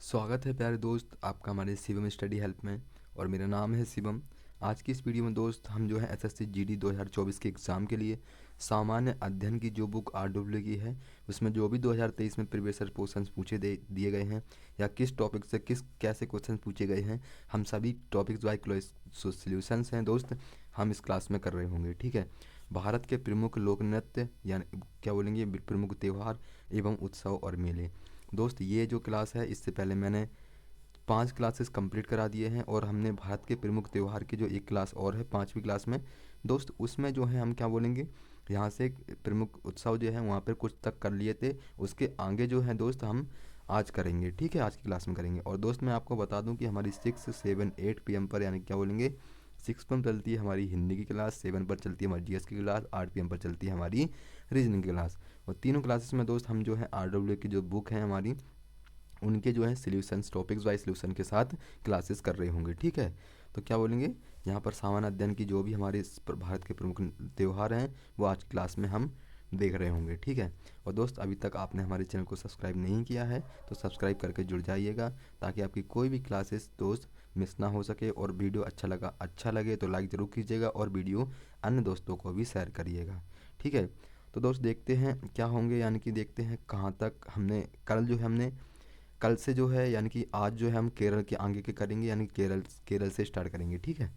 स्वागत है प्यारे दोस्त आपका हमारे शिवम स्टडी हेल्प में। और मेरा नाम है शिवम। आज की इस वीडियो में दोस्त हम जो है एसएससी जीडी 2024 के एग्ज़ाम के लिए सामान्य अध्ययन की जो बुक आरडब्ल्यू की है उसमें जो भी 2023 में प्रीवियस ईयर क्वेश्चंस पूछे दिए गए हैं या किस टॉपिक से किस कैसे क्वेश्चन पूछे गए हैं, हम सभी टॉपिक्स वाइज सोल्यूशंस हैं दोस्त, हम इस क्लास में कर रहे होंगे। ठीक है। भारत के प्रमुख लोक नृत्य यानी क्या बोलेंगे प्रमुख त्यौहार एवं उत्सव और मेले। दोस्त ये जो क्लास है इससे पहले मैंने 5 क्लासेस कंप्लीट करा दिए हैं और हमने भारत के प्रमुख त्यौहार की जो एक क्लास और है 5वीं क्लास में दोस्त, उसमें जो है हम क्या बोलेंगे यहाँ से प्रमुख उत्सव जो है वहाँ पर कुछ तक कर लिए थे। उसके आगे जो है दोस्त हम आज करेंगे। ठीक है, आज की क्लास में करेंगे। और दोस्त मैं आपको बता दूं कि हमारी 6, 7, 8 PM पर यानी क्या बोलेंगे 6 पर चलती है हमारी हिंदी की क्लास, 7 पर चलती है हमारी जीएस की क्लास, 8 PM पर चलती है हमारी रीजनिंग की क्लास। और तीनों क्लासेस में दोस्त हम जो है आरडब्ल्यू की जो बुक है हमारी उनके जो है सॉल्यूशंस टॉपिक्स वाइज सॉल्यूशन के साथ क्लासेस कर रहे होंगे। ठीक है, तो क्या बोलेंगे यहाँ पर सामान्य अध्ययन की जो भी हमारे भारत के प्रमुख त्यौहार हैं वो आज क्लास में हम देख रहे होंगे। ठीक है। और दोस्त अभी तक आपने हमारे चैनल को सब्सक्राइब नहीं किया है तो सब्सक्राइब करके जुड़ जाइएगा ताकि आपकी कोई भी क्लासेस दोस्त मिस ना हो सके। और वीडियो अच्छा लगे तो लाइक ज़रूर कीजिएगा और वीडियो अन्य दोस्तों को भी शेयर करिएगा। ठीक है। तो दोस्त देखते हैं क्या होंगे, यानी कि देखते हैं कहाँ तक हमने कल से जो है यानी कि आज जो है हम केरल के आगे के करेंगे, यानी केरल से स्टार्ट करेंगे। ठीक है।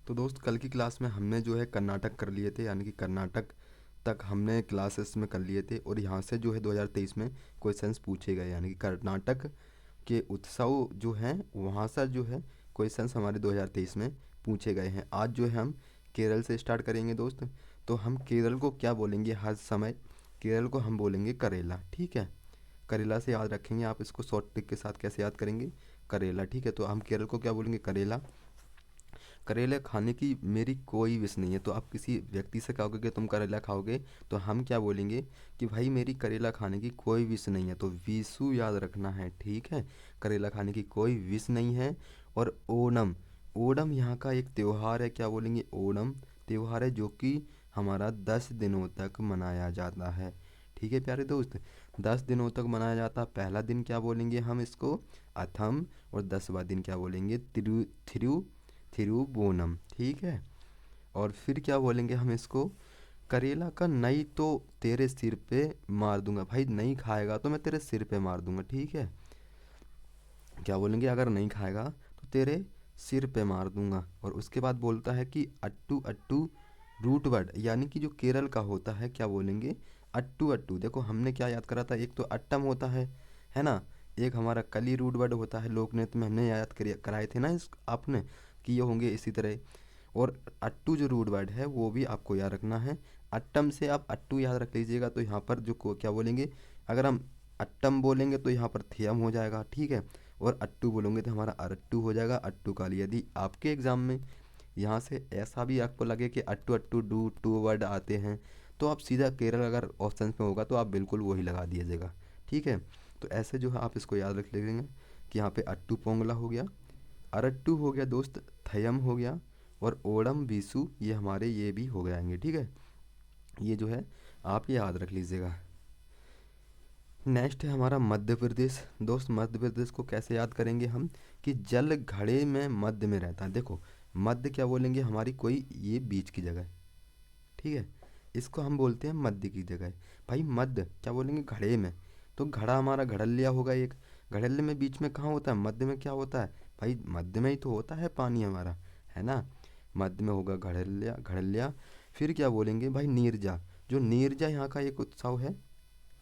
तो दोस्त कल की क्लास में हमने जो है कर्नाटक कर लिए थे, यानी कि कर्नाटक तक हमने क्लासेस में कर लिए थे और यहाँ से जो है 2023 में क्वेश्चंस पूछे गए, यानी कि कर्नाटक के उत्सव जो हैं वहाँ से जो है क्वेश्चंस हमारे 2023 में पूछे गए हैं। आज जो है हम केरल से स्टार्ट करेंगे दोस्त। तो हम केरल को क्या बोलेंगे हर समय, केरल को हम बोलेंगे करेला। ठीक है, करेला से याद रखेंगे आप इसको, शॉर्ट ट्रिक के साथ कैसे याद करेंगे करेला। ठीक है, तो हम केरल को क्या बोलेंगे करेला। करेला खाने की मेरी कोई विश नहीं है। तो आप किसी व्यक्ति से कहोगे कि तुम करेला खाओगे तो हम क्या बोलेंगे कि भाई मेरी करेला खाने की कोई विश नहीं है। तो विशु याद रखना है। ठीक है, करेला खाने की कोई विश नहीं है। और ओणम, ओणम यहाँ का एक त्यौहार है, क्या बोलेंगे ओणम त्यौहार है जो कि हमारा 10 दिनों तक मनाया जाता है। ठीक है प्यारे दोस्त, 10 दिनों तक मनाया जाता है। पहला दिन क्या बोलेंगे हम इसको अथम और 10वां दिन क्या बोलेंगे थिरुवोनम। ठीक है। और फिर क्या बोलेंगे हम इसको करेला का नहीं तो तेरे सिर पे मार दूंगा। भाई नहीं खाएगा तो मैं तेरे सिर पे मार दूंगा। ठीक है, क्या बोलेंगे अगर नहीं खाएगा तो तेरे सिर पे मार दूंगा। और उसके बाद बोलता है कि अट्टू अट्टू रूट वर्ड, यानी कि जो केरल का होता है क्या बोलेंगे अट्टू अट्टू। देखो हमने क्या याद करा था, एक तो अट्टम होता है ना, एक हमारा कली रूट वर्ड होता है लोक नृत्य में, हमने याद कराए थे ना इस आपने कि ये होंगे इसी तरह। और अट्टू जो रूट वर्ड है वो भी आपको याद रखना है। अट्टम से आप अट्टू याद रख लीजिएगा तो यहाँ पर जो क्या बोलेंगे अगर हम अट्टम बोलेंगे तो यहाँ पर थियम हो जाएगा। ठीक है, और अट्टू बोलेंगे तो हमारा अरट्टू हो जाएगा, अट्टू काली। यदि आपके एग्ज़ाम में यहाँ से ऐसा भी आपको लगे कि अट्टू अट्टू डू टू वर्ड आते हैं तो आप सीधा केरल अगर ऑप्शन में होगा तो आप बिल्कुल वही लगा दीजिएगा। ठीक है, तो ऐसे जो है आप इसको याद रख लेंगे कि यहाँ पे अट्टू पोंगला हो गया, अरट्टू हो गया दोस्त, थयम हो गया और ओणम विशु ये हमारे ये भी हो जाएंगे। ठीक है, ये जो है आप याद रख लीजिएगा। नेक्स्ट है हमारा मध्य प्रदेश। दोस्त मध्य प्रदेश को कैसे याद करेंगे हम कि जल घड़े में मध्य में रहता है। देखो मध्य क्या बोलेंगे हमारी कोई ये बीच की जगह है। ठीक है, इसको हम बोलते हैं मध्य की जगह। भाई मध्य क्या बोलेंगे घड़े में, तो घड़ा हमारा घड़लिया होगा एक, घड़ल्ले में बीच में कहाँ होता है मध्य में क्या होता है भाई मध्य में ही तो होता है पानी हमारा, है ना। मध्य में होगा घड़लिया घड़लिया। फिर क्या बोलेंगे भाई नीरजा, जो नीरजा यहाँ का एक उत्सव है,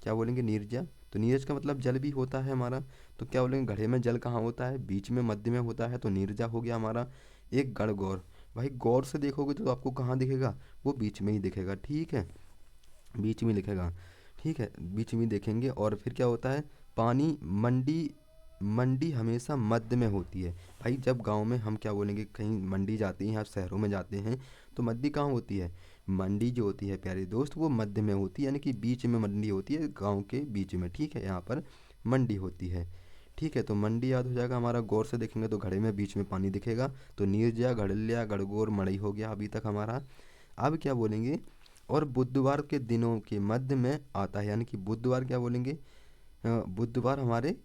क्या बोलेंगे नीरजा। तो नीरज का मतलब जल भी होता है हमारा, तो क्या बोलेंगे घड़े में जल कहाँ होता है बीच में मध्य में होता है, तो नीरजा हो गया हमारा। एक गणगौर, भाई गौर से देखोगे तो आपको कहाँ दिखेगा वो बीच में ही दिखेगा। ठीक है, बीच में लिखेगा। ठीक है, बीच में देखेंगे। और फिर क्या होता है पानी मंडी, मंडी हमेशा मध्य में होती है। भाई जब गांव में हम क्या बोलेंगे कहीं मंडी जाते हैं या शहरों में जाते हैं तो मंडी कहाँ होती है, मंडी जो होती है प्यारे दोस्त वो मध्य में होती है, यानी कि बीच में मंडी होती है गांव के बीच में। ठीक है, यहाँ पर मंडी होती है। ठीक है, तो मंडी याद हो जाएगा हमारा। गौर से देखेंगे तो घड़े में बीच में पानी दिखेगा, तो नीरजा घड़लिया गड़गौर मड़ई हो गया अभी तक हमारा। अब क्या बोलेंगे और बुधवार के दिनों के मध्य में आता है, यानी कि बुधवार क्या बोलेंगे बुधवार हमारे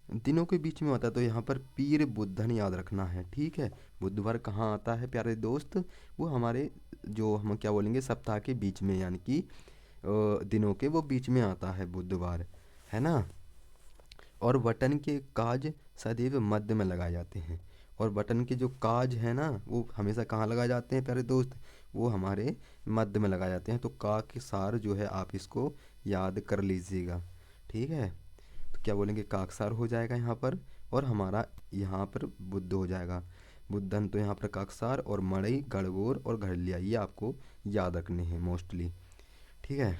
दिनों के बीच में होता है, तो यहाँ पर पीर बुधन याद रखना है। ठीक है, बुधवार कहाँ आता है प्यारे दोस्त? वो हमारे जो हम क्या बोलेंगे सप्ताह के बीच में, यानी कि दिनों के वो बीच में आता है बुधवार, है ना। और बटन के काज सदैव मध्य में लगाए जाते हैं। और बटन के जो काज है ना वो हमेशा कहाँ लगाए जाते हैं प्यारे दोस्त? वो हमारे मध्य में लगाए जाते हैं। तो का के सार जो है आप इसको याद कर लीजिएगा। ठीक है, तो क्या बोलेंगे काकसार हो जाएगा यहाँ पर, और हमारा यहाँ पर बुद्ध हो जाएगा। बुद्धन तो यहाँ पर काकसार, और मड़ई गणगौर और घड़िया ये आपको याद रखने हैं मोस्टली। ठीक है,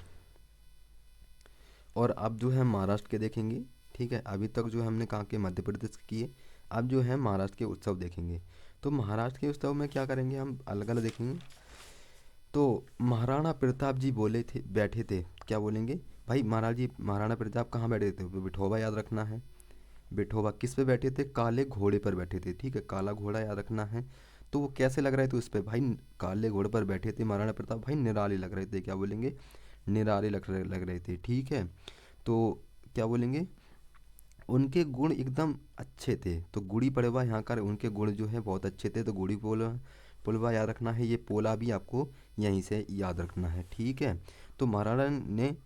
और अब जो है महाराष्ट्र के देखेंगे। ठीक है, अभी तक जो हमने कहा कि मध्य प्रदेश के किए, अब जो है महाराष्ट्र के उत्सव देखेंगे। तो महाराष्ट्र के उत्सव में क्या करेंगे हम, अलग अलग देखेंगे। तो महाराणा प्रताप जी बोले थे, बैठे थे, क्या बोलेंगे भाई? महाराज जी महाराणा प्रताप कहाँ बैठे थे? तो विठोबा याद रखना है। विठोबा किस पे बैठे थे? काले घोड़े पर बैठे थे। ठीक है, काला घोड़ा याद रखना है। तो वो कैसे लग रहे थे उस पे भाई? काले घोड़े पर बैठे थे महाराणा प्रताप, भाई निराले लग रहे थे। क्या बोलेंगे? निराले लग रहे थे। ठीक है, तो क्या बोलेंगे? उनके गुण एकदम अच्छे थे। तो गुड़ी पड़वा यहाँ का उनके गुण जो है बहुत अच्छे थे। तो गुड़ी पोला पुलवा याद रखना है। ये पोला भी आपको यहीं से याद रखना है। ठीक है, तो महाराणा ने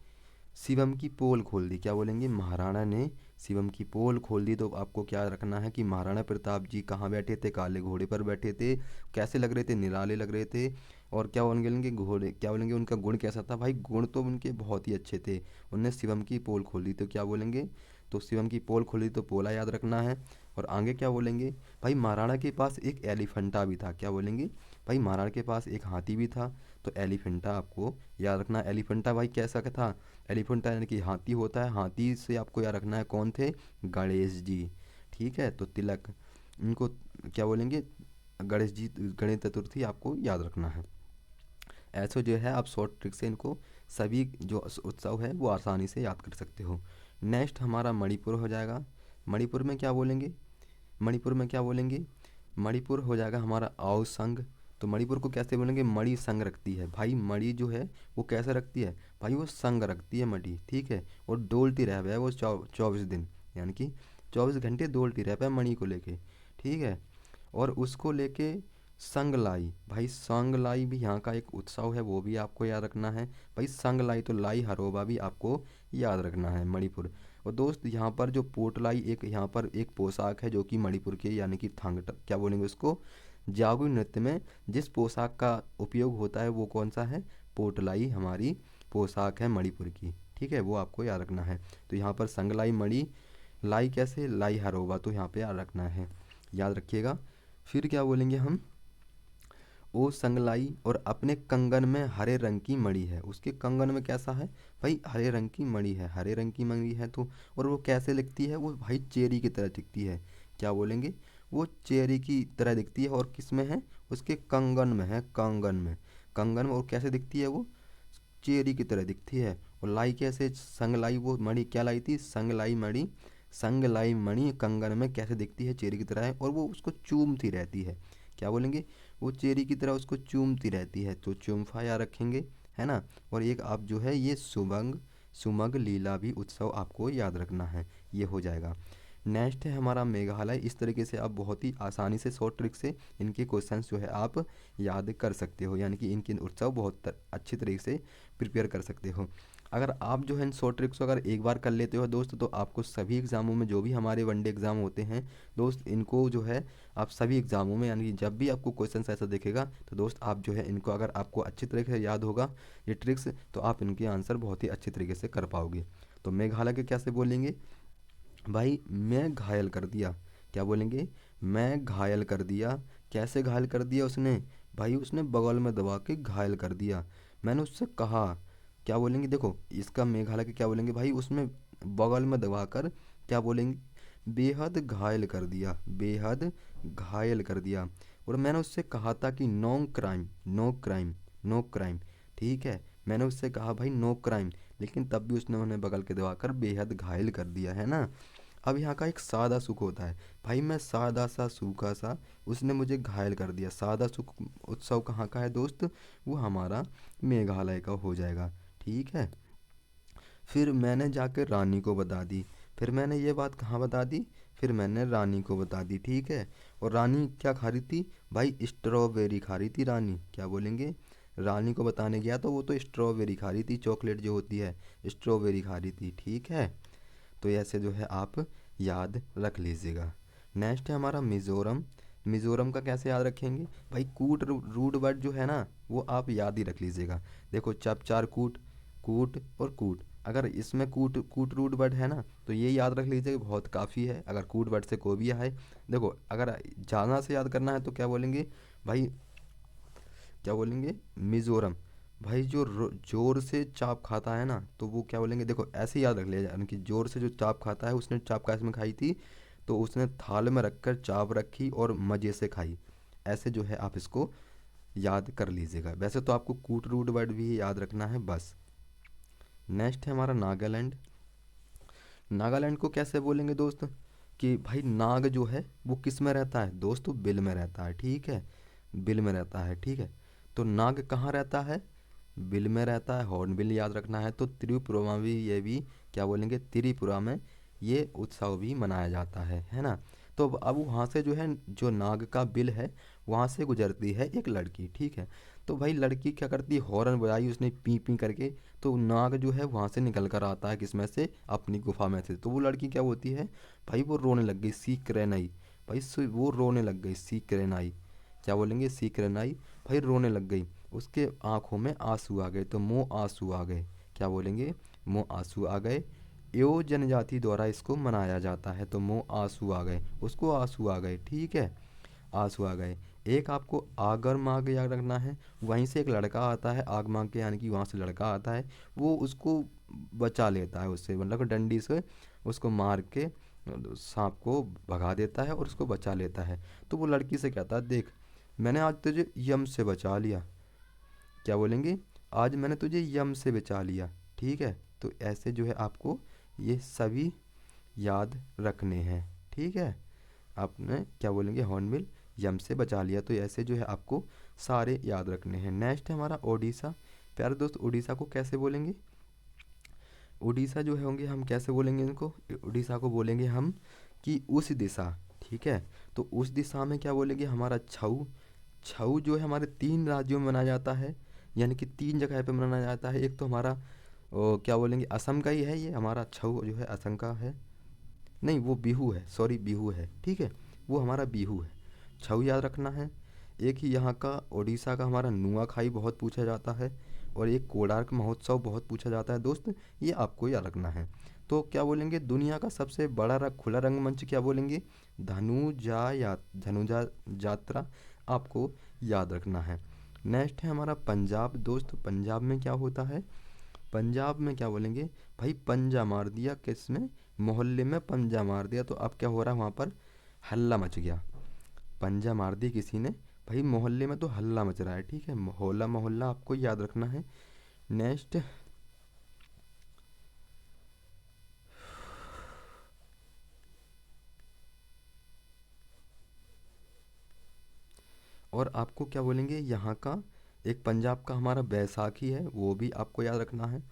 शिवम की पोल खोल दी। क्या बोलेंगे? महाराणा ने शिवम की पोल खोल दी। तो आपको क्या रखना है कि महाराणा प्रताप जी कहाँ बैठे थे? काले घोड़े पर बैठे थे। कैसे लग रहे थे? निराले लग रहे थे। और क्या बोलेंगे घोड़े, क्या बोलेंगे उनका गुण कैसा था? भाई गुण तो उनके बहुत ही अच्छे थे। उनने शिवम की पोल खोल दी। तो क्या बोलेंगे? तो शिवम की पोल खोली तो पोला याद रखना है। और आगे क्या बोलेंगे? भाई महाराणा के पास एक एलिफेंटा भी था। क्या बोलेंगे? भाई महाराणा के पास एक हाथी भी था। तो एलिफेंटा आपको याद रखना। एलिफेंटा भाई कैसा का था? एलिफेंटा यानी कि हाथी होता है। हाथी से आपको याद रखना है कौन थे? गणेश जी। ठीक है, तो तिलक इनको क्या बोलेंगे? गणेश जी, गणेश चतुर्थी आपको याद रखना है। ऐसे जो है आप शॉर्ट ट्रिक से इनको सभी जो उत्सव है वो आसानी से याद कर सकते हो। नेक्स्ट हमारा मणिपुर हो जाएगा। मणिपुर में क्या बोलेंगे? मणिपुर में क्या बोलेंगे? मणिपुर हो जाएगा हमारा आओ संग। तो मणिपुर को कैसे बोलेंगे? मणि संग रखती है। भाई मणि जो है वो कैसे रखती है? भाई वो संग रखती है मणि। ठीक है, और डोलती रह है वो 24 दिन, यानी कि 24 घंटे डोलती रह है मणि को लेके। ठीक है, और उसको लेके संगलाई, भाई संगलाई भी यहाँ का एक उत्सव है, वो भी आपको याद रखना है। भाई संगलाई तो लाई हरोबा भी आपको याद रखना है मणिपुर। और दोस्त यहाँ पर जो पोटलाई एक यहाँ पर एक पोशाक है जो कि मणिपुर के यानी कि थांगटा क्या बोलेंगे उसको? जागुई नृत्य में जिस पोशाक का उपयोग होता है वो कौन सा है? पोटलाई हमारी पोशाक है मणिपुर की। ठीक है, वो आपको याद रखना है। तो यहाँ पर संगलाई मणि लाई कैसे? लाई हरोबा, तो यहाँ पे याद रखना है, याद रखिएगा। फिर क्या बोलेंगे हम? ओ संगलाई और अपने कंगन में हरे रंग की मणि है। उसके कंगन में कैसा है? भाई हरे रंग की मणि है। हरे रंग की मणि है तो, और वो कैसे दिखती है? वो भाई चेरी की तरह दिखती है। क्या बोलेंगे? वो चेरी की तरह दिखती है। और किस में है? उसके कंगन में है, कंगन में। कंगन में, और कैसे दिखती है वो? चेरी की तरह दिखती है। और लाई कैसे? संगलाई, वो मणि क्या लाई थी? संगलाई मणि। संगलाई मणि कंगन में कैसे दिखती है? चेरी की तरह है, और वो उसको चूमती रहती है। क्या बोलेंगे? वो चेरी की तरह उसको चूमती रहती है। तो चुम्फा या रखेंगे, है ना। और एक आप जो है ये सुमंग सुमग लीला भी उत्सव आपको याद रखना है, ये हो जाएगा। नेक्स्ट है हमारा मेघालय। इस तरीके से आप बहुत ही आसानी से शॉर्ट ट्रिक से इनके क्वेश्चंस जो है आप याद कर सकते हो, यानी कि इनके उत्सव बहुत अच्छी तरीके से प्रिपेयर कर सकते हो। अगर आप जो है इन शॉर्ट ट्रिक्स को अगर एक बार कर लेते हो दोस्त, तो आपको सभी एग्ज़ामों में जो भी हमारे वनडे एग्ज़ाम होते हैं दोस्त, इनको जो है आप सभी एग्ज़ामों में, यानी कि जब भी आपको क्वेश्चन ऐसा दिखेगा तो दोस्त आप जो है इनको अगर आपको अच्छी तरीके से याद होगा ये ट्रिक्स, तो आप इनके आंसर बहुत ही अच्छी तरीके से कर पाओगे। तो मेघालय के कैसे बोलेंगे? भाई मैं घायल कर दिया। क्या बोलेंगे? मैं घायल कर दिया। कैसे घायल कर दिया उसने? भाई उसने बगल में दबा के घायल कर दिया। मैंने उससे कहा। क्या बोलेंगे? देखो इसका मेघालय के क्या बोलेंगे? भाई उसमें बगल में दबा कर क्या बोलेंगे? बेहद घायल कर दिया, बेहद घायल कर दिया। और मैंने उससे कहा था कि no crime, no crime, no crime. ठीक है, मैंने उससे कहा भाई नो क्राइम, लेकिन तब भी उसने उन्हें बगल के दबाकर बेहद घायल कर दिया, है ना। अब यहाँ का एक सादा सुख होता है। भाई मैं सादा सा सूखा सा, उसने मुझे घायल कर दिया। सादा सुख उत्सव कहाँ का है दोस्त? वो हमारा मेघालय का हो जाएगा। ठीक है, फिर मैंने जाकर रानी को बता दी। फिर मैंने ये बात कहाँ बता दी, फिर मैंने रानी को बता दी, ठीक है। और रानी क्या खा रही थी भाई, स्ट्रॉबेरी खा रही थी रानी, क्या बोलेंगे, रानी को बताने गया तो वो तो स्ट्रॉबेरी खा रही थी, चॉकलेट जो होती है स्ट्रॉबेरी खा रही थी, ठीक है। तो ऐसे जो है आप याद रख लीजिएगा। नेक्स्ट है हमारा मिज़ोरम। मिज़ोरम का कैसे याद रखेंगे भाई, कूट रूट वर्ड जो है ना वो आप याद ही रख लीजिएगा। देखो चप चार कूट, कूट और कूट, अगर इसमें कूट कूट रूट वर्ड है ना तो ये याद रख लीजिएगा, बहुत काफ़ी है। अगर कूट वर्ड से कोई भी आए, देखो अगर ज़्यादा से याद करना है तो क्या बोलेंगे भाई, क्या बोलेंगे मिज़ोरम। भाई जो जोर से चाप खाता है ना तो वो क्या बोलेंगे, देखो ऐसे याद रख लिया, यानी कि जोर से जो चाप खाता है, उसने चाप कैसे में खाई थी, तो उसने थाल में रखकर चाप रखी और मज़े से खाई। ऐसे जो है आप इसको याद कर लीजिएगा। वैसे तो आपको कूट रूट वर्ड भी याद रखना है बस। नेक्स्ट है हमारा नागालैंड। नागालैंड को कैसे बोलेंगे दोस्त, कि भाई नाग जो है वो किस में रहता है दोस्त, तो बिल में रहता है, ठीक है, बिल में रहता है, ठीक है। तो नाग कहाँ रहता है, बिल में रहता है, हॉर्नबिल याद रखना है। तो त्रिपुरा में भी ये भी क्या बोलेंगे, त्रिपुरा में ये उत्सव भी मनाया जाता है ना। तो अब वहाँ से जो है, जो नाग का बिल है वहाँ से गुजरती है एक लड़की, ठीक है। तो भाई लड़की क्या करती है, हॉर्न बजाई उसने पी पी करके, तो नाग जो है वहाँ से निकल कर आता है, किसमें से, अपनी गुफा में से। तो वो लड़की क्या होती है भाई, वो रोने लग गई, सीख रेनाई भाई, वो रोने लग गई, सीख रेनाई, क्या बोलेंगे, सीख रेनाई भाई, रोने लग गई। उसके आंखों में आंसू आ गए, तो मुँह आंसू आ गए, क्या बोलेंगे, मुँह आंसू आ गए। यो जनजाति द्वारा इसको मनाया जाता है, तो मुँह आंसू आ गए, उसको आंसू आ गए, ठीक है, आंसू आ गए। एक आपको आगर माग याद रखना है, वहीं से एक लड़का आता है, आग मांग के, यानी कि वहाँ से लड़का आता है, वो उसको बचा लेता है, उससे मतलब डंडी से उसको मार के सांप को भगा देता है और उसको बचा लेता है। तो वो लड़की से कहता है, देख मैंने आज तुझे यम से बचा लिया, क्या बोलेंगे, आज मैंने तुझे यम से बचा लिया, ठीक है। तो ऐसे जो है आपको ये सभी याद रखने हैं, ठीक है। आपने क्या बोलेंगे, हॉर्नबिल यम से बचा लिया, तो ऐसे जो है आपको सारे याद रखने हैं। नेक्स्ट है हमारा ओडिशा। प्यारे दोस्त उड़ीसा को कैसे बोलेंगे, उड़ीसा जो है होंगे हम कैसे बोलेंगे इनको, उड़ीसा को बोलेंगे हम कि उस दिशा, ठीक है। तो उस दिशा में क्या बोलेंगे, हमारा छऊ। छऊ जो है हमारे 3 राज्यों में मनाया जाता है, यानी कि 3 जगह पे मनाया जाता है। एक तो हमारा क्या बोलेंगे, असम का ही है, ये हमारा छऊ जो है असम का है, नहीं वो बिहू है, सॉरी बिहू है, ठीक है, वो हमारा बिहू है। छऊ याद रखना है। एक ही यहाँ का उड़ीसा का हमारा नुआखाई बहुत पूछा जाता है, और एक कोणार्क महोत्सव बहुत पूछा जाता है दोस्त, ये आपको याद रखना है। तो क्या बोलेंगे, दुनिया का सबसे बड़ा खुला रंगमंच क्या बोलेंगे, धनुजा यात्रा, आपको याद रखना है। नेक्स्ट है हमारा पंजाब दोस्त। पंजाब में क्या होता है, पंजाब में क्या बोलेंगे भाई, पंजा मार दिया, किस में, मोहल्ले में पंजा मार दिया। तो अब क्या हो रहा है, वहाँ पर हल्ला मच गया, पंजा मार दी किसी ने, भाई मोहल्ले में तो हल्ला मच रहा है, ठीक है, मोहल्ला मोहल्ला आपको याद रखना है। नेक्स्ट, और आपको क्या बोलेंगे, यहाँ का एक पंजाब का हमारा बैसाखी है, वो भी आपको याद रखना है।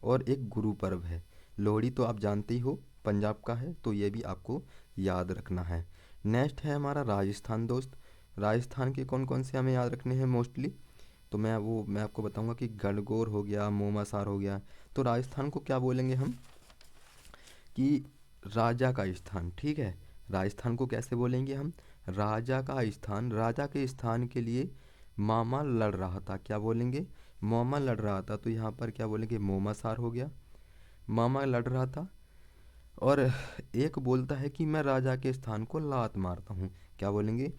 और एक गुरु पर्व है, लोहड़ी तो आप जानते ही हो पंजाब का है, तो ये भी आपको याद रखना है। नेक्स्ट है हमारा राजस्थान दोस्त। राजस्थान के कौन कौन से हमें याद रखने हैं मोस्टली, तो मैं आपको बताऊंगा कि गणगौर हो गया, मोमासार हो गया। तो राजस्थान को क्या बोलेंगे हम, कि राजा का स्थान, ठीक है। राजस्थान को कैसे बोलेंगे हम, राजा का स्थान। राजा के स्थान के लिए मामा लड़ रहा था, क्या बोलेंगे, मामा लड़ रहा था। तो यहाँ पर क्या बोलेंगे, मोमासार हो गया, मामा लड़ रहा था। और एक बोलता है कि मैं राजा के स्थान को लात मारता हूँ, क्या बोलेंगे,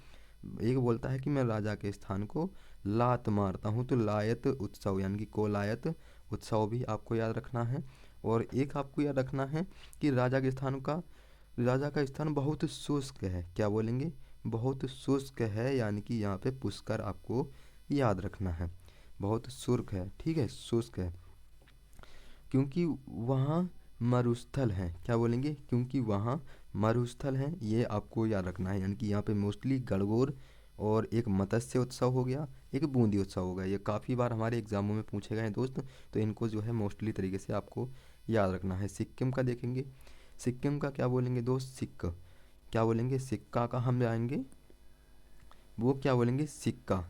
एक बोलता है कि मैं राजा के स्थान को लात मारता हूँ। तो लायत उत्सव, यानी कि कोलायत उत्सव भी आपको याद रखना है। और एक आपको याद रखना है कि राजा का स्थान बहुत शुष्क है, क्या बोलेंगे, बहुत शुष्क है, यानी कि यहाँ पे पुष्कर आपको याद रखना है, बहुत शुष्क है, ठीक है, शुष्क है, क्योंकि वहाँ मरुस्थल हैं, क्या बोलेंगे, क्योंकि वहाँ मरुस्थल हैं, ये आपको याद रखना है। यानी कि यहाँ पे मोस्टली गणगौर, और एक मत्स्य उत्सव हो गया, एक बूंदी उत्सव हो गया, ये काफ़ी बार हमारे एग्जामों में पूछे गए हैं दोस्त, तो इनको जो है मोस्टली तरीके से आपको याद रखना है। सिक्किम का देखेंगे, सिक्किम का क्या बोलेंगे दोस्त? सिक्का। क्या बोलेंगे? सिक्का का हम जाएंगे, वो क्या बोलेंगे? सिक्का।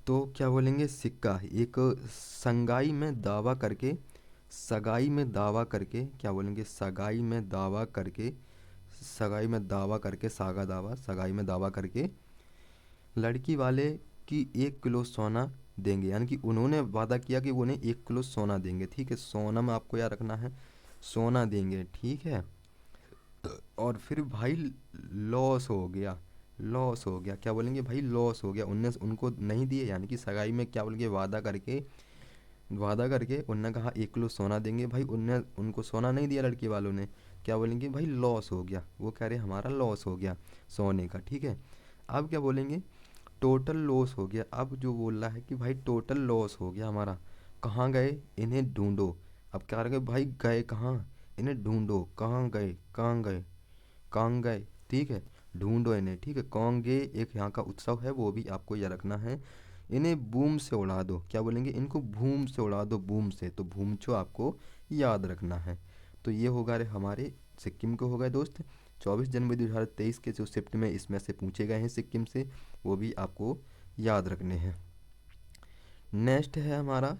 तो क्या बोलेंगे? सिक्का। एक संगाई में दावा करके, सगाई में दावा करके, क्या बोलेंगे? सगाई में दावा करके, सगाई में दावा करके, सागा दावा, सगाई में दावा करके लड़की वाले की 1 किलो सोना देंगे, यानी कि उन्होंने वादा किया कि वो उन्हें 1 किलो सोना देंगे। ठीक है, सोना में आपको याद रखना है, सोना देंगे। ठीक है, और फिर भाई लॉस हो गया, लॉस हो गया। क्या बोलेंगे भाई? लॉस हो गया, उनने उनको नहीं दिए, यानी कि सगाई में क्या बोलेंगे? वादा करके, वादा करके उनने कहा 1 किलो सोना देंगे, भाई उनने उनको सोना नहीं दिया लड़की वालों ने। क्या बोलेंगे भाई? लॉस हो गया। वो कह रहे हमारा लॉस हो गया सोने का। ठीक है, अब क्या बोलेंगे? टोटल लॉस हो गया। अब जो बोल रहा है कि भाई टोटल लॉस हो गया हमारा। कहाँ गए? इन्हें ढूंढो। अब क्या करेंगे भाई? गए कहाँ? इन्हें ढूंढो। कहाँ गए? कहाँ गए? कहाँ गए? ठीक है, ढूंढो इन्हें। ठीक है, कौन गए एक यहाँ का उत्सव है, वो भी आपको याद रखना है। इन्हें बूम से उड़ा दो। क्या बोलेंगे? इनको बूम से उड़ा दो, बूम से। तो बूमचो आपको याद रखना है। तो ये होगा रे हमारे सिक्किम के हो गए दोस्त 24 जनवरी 2023 के जो शिफ्ट में इसमें से पूछे गए हैं सिक्किम से, वो भी आपको याद रखने हैं। नेक्स्ट है हमारा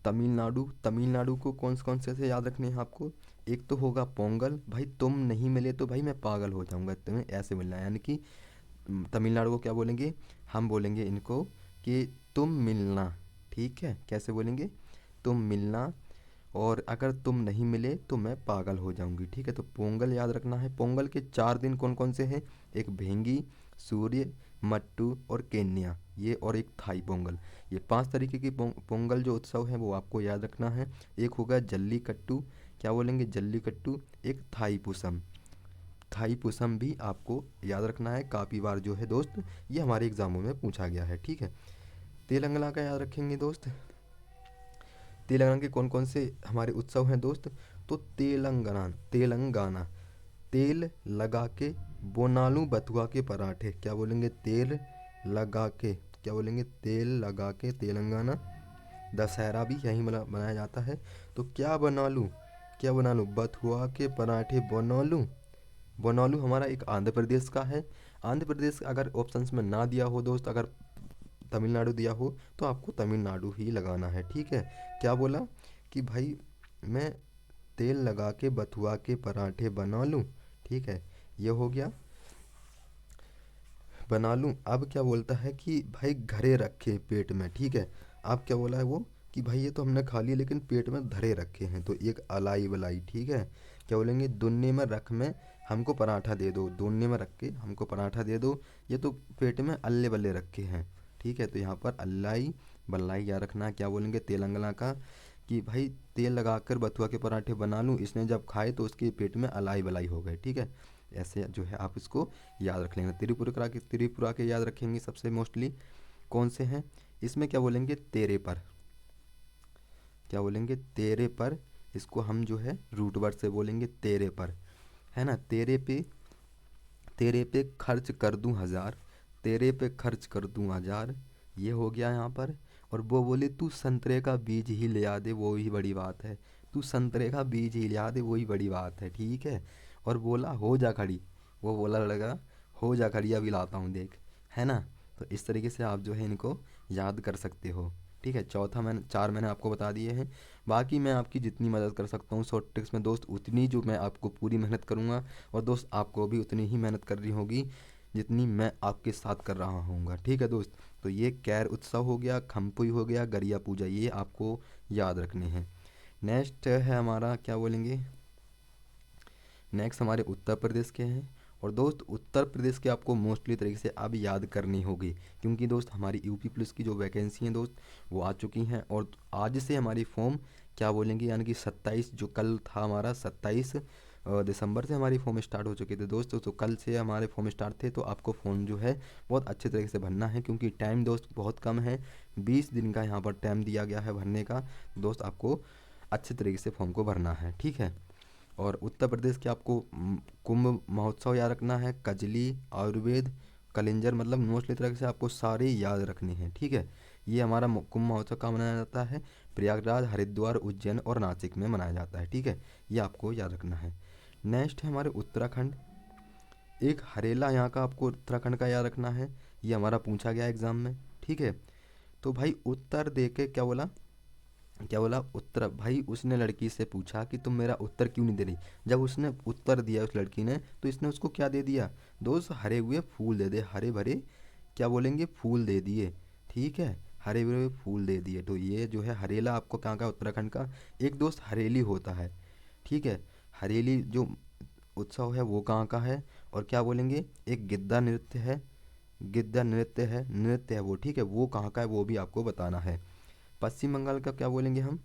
तमिलनाडु। तमिलनाडु को कौन से याद रखने हैं आपको? एक तो होगा पोंगल। भाई तुम नहीं मिले तो भाई मैं पागल हो जाऊंगा, तुम्हें ऐसे मिलना है। यानी कि तमिलनाडु को क्या बोलेंगे? हम बोलेंगे इनको कि तुम मिलना। ठीक है, कैसे बोलेंगे? तुम मिलना, और अगर तुम नहीं मिले तो मैं पागल हो जाऊंगी। ठीक है, तो पोंगल याद रखना है। पोंगल के 4 दिन कौन कौन से हैं? एक भेंगी, सूर्य, मट्टू और केन्या, ये और एक थाई पोंगल। ये 5 तरीके की पोंगल जो उत्सव है वो आपको याद रखना है। एक होगा जल्लीकट्टू। क्या बोलेंगे? जल्लीकट्टू। एक थाई पुसम। थाई पुसम भी आपको याद रखना है, काफ़ी बार जो है दोस्त ये हमारे एग्जामों में पूछा गया है। ठीक है, तेलंगाना का याद रखेंगे दोस्त। तेलंगाना के कौन कौन से हमारे उत्सव हैं दोस्त? तो तेलंगाना, तेलंगाना तेल लगा के बोनालू बथुआ के पराठे। क्या बोलेंगे? तेल लगा के, क्या बोलेंगे? तेल लगा के तेलंगाना। दशहरा भी यहीं बनाया जाता है। तो क्या बना लूँ? क्या बना लूँ? बथुआ के पराठे बना लूँ। बोनालू हमारा एक आंध्र प्रदेश का है। आंध्र प्रदेश अगर ऑप्शंस में ना दिया हो दोस्त, अगर तमिलनाडु दिया हो तो आपको तमिलनाडु ही लगाना है। ठीक है, क्या बोला कि भाई मैं तेल लगा के बथुआ के पराठे बना लूँ। ठीक है, ये हो गया, बना लूँ। अब क्या बोलता है कि भाई घरे रखे पेट में। ठीक है, अब क्या बोला है वो कि भाई ये तो हमने खा लिया लेकिन पेट में धरे रखे हैं, तो एक अलाई बलाई। ठीक है, क्या बोलेंगे? दुन्ने में रख में हमको पराठा दे दो, दुन्ने में रख के हमको पराठा दे दो, ये तो पेट में अल्ले बल्ले रखे हैं। ठीक है, तो यहाँ पर अल्लाई बल्लाई याद रखना है। क्या बोलेंगे तेलंगाना का कि भाई तेल लगाकर बथुआ के पराठे बना लूँ, इसने जब खाए तो उसके पेट में अलाई बलाई हो गए। ठीक है, ऐसे जो है आप इसको याद रख लेंगे। त्रिपुरा के याद रखेंगे सबसे मोस्टली। कौन से हैं इसमें? क्या बोलेंगे? तेरे पर। क्या बोलेंगे? तेरे पर। इसको हम जो है रूट वर्ड से बोलेंगे तेरे पर, है ना। तेरे पे खर्च कर दूं 1,000, तेरे पे खर्च कर दूं 1,000, ये हो गया यहाँ पर। और वो बोले तू संतरे का बीज ही ले आ दे, वो ही बड़ी बात है। तू संतरे का बीज ही ले आ दे, वही बड़ी बात है। ठीक है, और बोला हो जा खड़ी, वो बोला लड़का हो जा खड़ी अभी लाता हूँ देख, है ना। तो इस तरीके से आप जो है इनको याद कर सकते हो। ठीक है, चौथा मैंने 4 मैंने आपको बता दिए हैं। बाकी मैं आपकी जितनी मदद कर सकता हूँ शॉर्ट ट्रिक्स में दोस्त, उतनी जो मैं आपको पूरी मेहनत करूँगा, और दोस्त आपको भी उतनी ही मेहनत करनी होगी जितनी मैं आपके साथ कर रहा हूँगा। ठीक है दोस्त, तो ये कैर उत्सव हो गया, खम्पुई हो गया, गरिया पूजा, ये आपको याद रखने हैं। नेक्स्ट है हमारा क्या बोलेंगे? नेक्स्ट हमारे उत्तर प्रदेश के हैं। और दोस्त उत्तर प्रदेश के आपको मोस्टली तरीके से अब याद करनी होगी, क्योंकि दोस्त हमारी यूपी पुलिस की जो वैकेंसी हैं दोस्त वो आ चुकी हैं, और आज से हमारी फॉर्म क्या बोलेंगे, यानी कि 27 जो कल था हमारा 27 दिसंबर से हमारी फॉर्म स्टार्ट हो चुके थे दोस्त। तो कल से हमारे फॉर्म स्टार्ट थे, तो आपको फॉर्म जो है बहुत अच्छे तरीके से भरना है, क्योंकि टाइम दोस्त बहुत कम है, 20 दिन का यहाँ पर टाइम दिया गया है भरने का। दोस्त आपको अच्छे तरीके से फॉर्म को भरना है। ठीक है, और उत्तर प्रदेश के आपको कुंभ महोत्सव याद रखना है, कजली, आयुर्वेद, कलिंजर, मतलब मोस्टली तरह से आपको सारे याद रखने हैं। ठीक है, ये हमारा कुंभ महोत्सव कहाँ मनाया जाता है? प्रयागराज, हरिद्वार, उज्जैन और नासिक में मनाया जाता है। ठीक है, ये आपको याद रखना है। नेक्स्ट है हमारे उत्तराखंड। एक हरेला यहाँ का आपको उत्तराखंड का याद रखना है, ये हमारा पूछा गया एग्जाम में। ठीक है, तो भाई उत्तर दे के क्या बोला, क्या बोला? उत्तर। भाई उसने लड़की से पूछा कि तुम मेरा उत्तर क्यों नहीं दे रही। जब उसने उत्तर दिया उस लड़की ने, तो इसने उसको क्या दे दिया दोस्त? हरे हुए फूल दे दे, हरे भरे क्या बोलेंगे, फूल दे दिए। ठीक है, हरे भरे फूल दे दिए। तो ये जो है हरेला आपको कहाँ का? उत्तराखंड का। एक दोस्त हरेली होता है। ठीक है, हरेली जो उत्सव है वो कहाँ का है? और क्या बोलेंगे, एक गिद्दा नृत्य है, गिद्दा नृत्य है वो। ठीक है, वो कहाँ का है वो भी आपको बताना है। पश्चिम बंगाल का क्या बोलेंगे हम?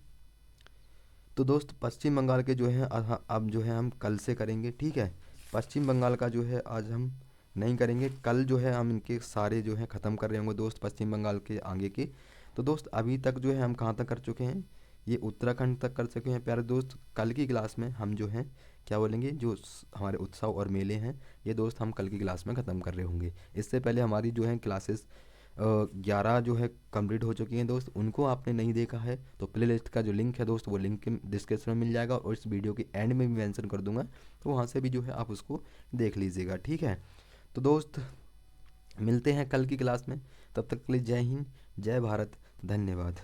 तो दोस्त पश्चिम बंगाल के जो है अब जो है हम कल से करेंगे। ठीक है, पश्चिम बंगाल का जो है आज हम नहीं करेंगे, कल जो है हम इनके सारे जो है ख़त्म कर रहे होंगे दोस्त, पश्चिम बंगाल के आगे के। तो दोस्त अभी तक जो है हम कहाँ तक कर चुके हैं? ये उत्तराखंड तक कर चुके हैं प्यारे दोस्त। कल की क्लास में हम जो है क्या बोलेंगे, जो हमारे उत्सव और मेले हैं ये दोस्त हम कल की क्लास में ख़त्म कर रहे होंगे। इससे पहले हमारी जो है क्लासेस 11 जो है कंप्लीट हो चुकी हैं दोस्त। उनको आपने नहीं देखा है तो प्ले लिस्ट का जो लिंक है दोस्त, वो लिंक डिस्क्रिप्शन में मिल जाएगा और इस वीडियो के एंड में भी मेंशन कर दूंगा, तो वहाँ से भी जो है आप उसको देख लीजिएगा। ठीक है, तो दोस्त मिलते हैं कल की क्लास में, तब तक के लिए जय हिंद, जय भारत, धन्यवाद।